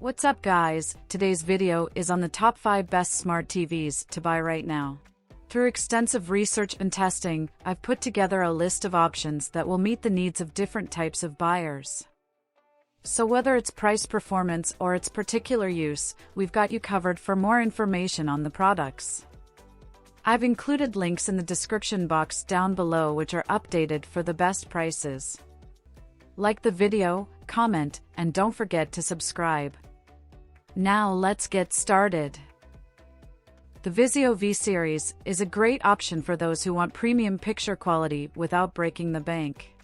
What's up guys, today's video is on the top 5 best smart TVs to buy right now. Through extensive research and testing, I've put together a list of options that will meet the needs of different types of buyers. So whether it's price performance or its particular use, we've got you covered. For more information on the products, I've included links in the description box down below which are updated for the best prices. Like the video, comment, and don't forget to subscribe. Now let's get started. The Vizio V series is a great option for those who want premium picture quality without breaking the bank.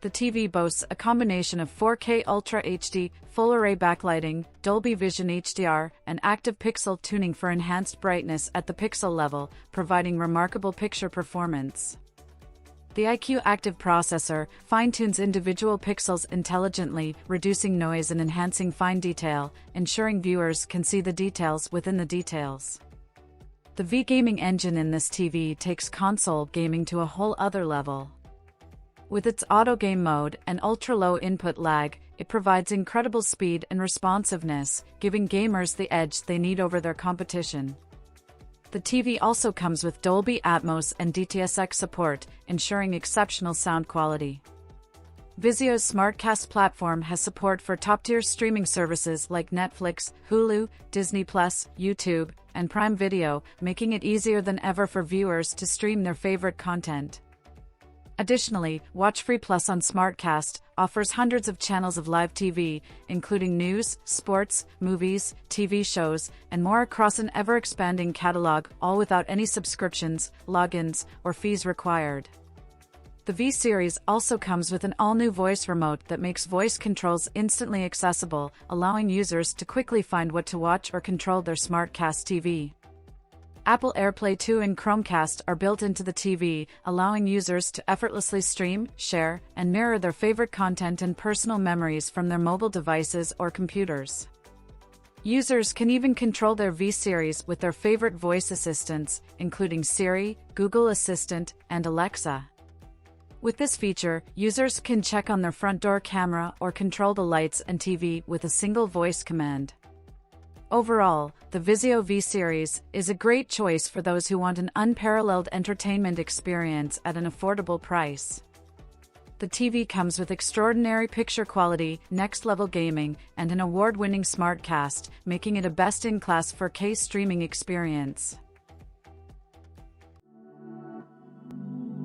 The TV boasts a combination of 4K Ultra HD, full array backlighting, Dolby Vision HDR, and active pixel tuning for enhanced brightness at the pixel level, providing remarkable picture performance. The iQ Active processor fine-tunes individual pixels intelligently, reducing noise and enhancing fine detail, ensuring viewers can see the details within the details. The V gaming engine in this TV takes console gaming to a whole other level. With its auto game mode and ultra-low input lag, it provides incredible speed and responsiveness, giving gamers the edge they need over their competition. The TV also comes with Dolby Atmos and DTS:X support, ensuring exceptional sound quality. Vizio's SmartCast platform has support for top-tier streaming services like Netflix, Hulu, Disney+, YouTube, and Prime Video, making it easier than ever for viewers to stream their favorite content. Additionally, WatchFree+ on SmartCast offers hundreds of channels of live TV, including news, sports, movies, TV shows, and more across an ever-expanding catalog, all without any subscriptions, logins, or fees required. The V series also comes with an all-new voice remote that makes voice controls instantly accessible, allowing users to quickly find what to watch or control their SmartCast TV. Apple AirPlay 2 and Chromecast are built into the TV, allowing users to effortlessly stream, share, and mirror their favorite content and personal memories from their mobile devices or computers. Users can even control their V series with their favorite voice assistants, including Siri, Google Assistant, and Alexa. With this feature, users can check on their front door camera or control the lights and TV with a single voice command. Overall, the Vizio V series is a great choice for those who want an unparalleled entertainment experience at an affordable price. The TV comes with extraordinary picture quality, next-level gaming, and an award-winning SmartCast, making it a best-in-class 4K streaming experience.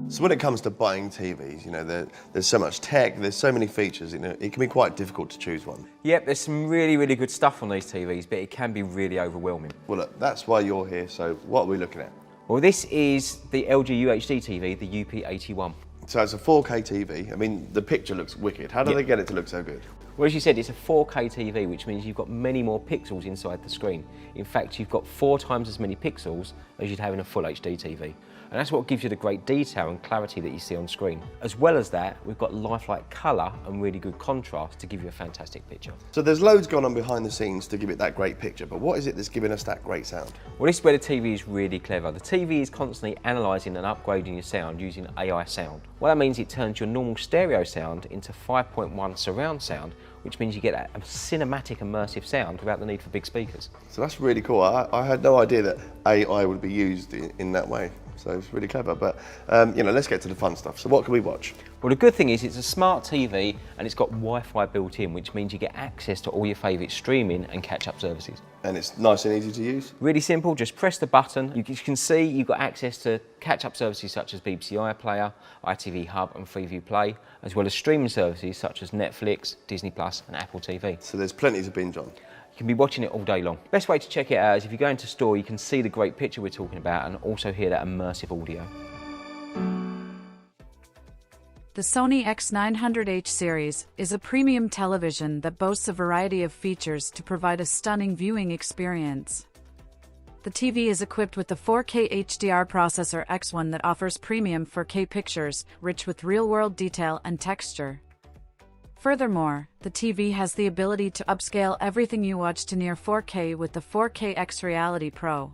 So when it comes to buying TVs, there's so much tech, there's so many features, it can be quite difficult to choose one. Yep, there's some really good stuff on these TVs, but it can be really overwhelming. Well look, that's why you're here, so what are we looking at? Well, this is the LG UHD TV, the UP81. So it's a 4K TV, I mean, the picture looks wicked. How do they get it to look so good? Well, as you said, it's a 4K TV, which means you've got many more pixels inside the screen. In fact, you've got 4 times as many pixels as you'd have in a full HD TV. And that's what gives you the great detail and clarity that you see on screen. As well as that, we've got lifelike colour and really good contrast to give you a fantastic picture. So there's loads going on behind the scenes to give it that great picture, but what is it that's giving us that great sound? Well, this is where the TV is really clever. The TV is constantly analysing and upgrading your sound using AI sound. Well, that means it turns your normal stereo sound into 5.1 surround sound, which means you get a cinematic immersive sound without the need for big speakers. So that's really cool. I had no idea that AI would be used in that way. So it's really clever, but let's get to the fun stuff. So what can we watch? Well, the good thing is it's a smart TV and it's got Wi-Fi built in, which means you get access to all your favourite streaming and catch-up services. And it's nice and easy to use? Really simple, just press the button. You can see you've got access to catch-up services such as BBC iPlayer, ITV Hub and Freeview Play, as well as streaming services such as Netflix, Disney+, and Apple TV. So there's plenty to binge on. You can be watching it all day long. Best way to check it out is if you go into store, you can see the great picture we're talking about and also hear that immersive audio. The Sony X900H series is a premium television that boasts a variety of features to provide a stunning viewing experience. The TV is equipped with the 4K HDR processor X1 that offers premium 4K pictures, rich with real-world detail and texture. Furthermore, the TV has the ability to upscale everything you watch to near 4K with the 4K X Reality Pro.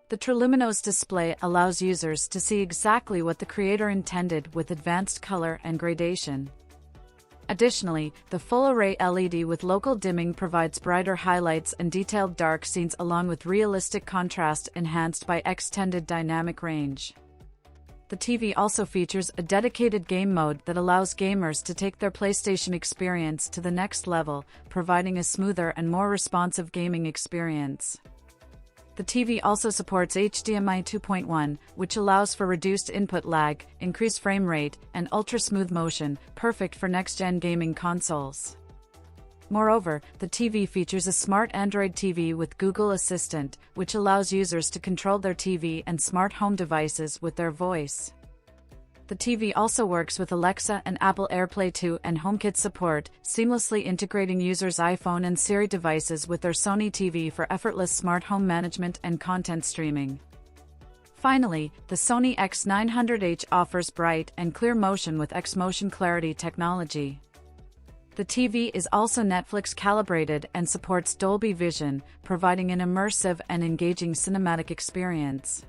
The Triluminous display allows users to see exactly what the creator intended with advanced color and gradation. Additionally, the full-array LED with local dimming provides brighter highlights and detailed dark scenes along with realistic contrast enhanced by extended dynamic range. The TV also features a dedicated game mode that allows gamers to take their PlayStation experience to the next level, providing a smoother and more responsive gaming experience. The TV also supports HDMI 2.1, which allows for reduced input lag, increased frame rate, and ultra-smooth motion, perfect for next-gen gaming consoles. Moreover, the TV features a smart Android TV with Google Assistant, which allows users to control their TV and smart home devices with their voice. The TV also works with Alexa and Apple AirPlay 2 and HomeKit support, seamlessly integrating users' iPhone and Siri devices with their Sony TV for effortless smart home management and content streaming. Finally, the Sony X900H offers bright and clear motion with X-Motion Clarity technology. The TV is also Netflix calibrated and supports Dolby Vision, providing an immersive and engaging cinematic experience.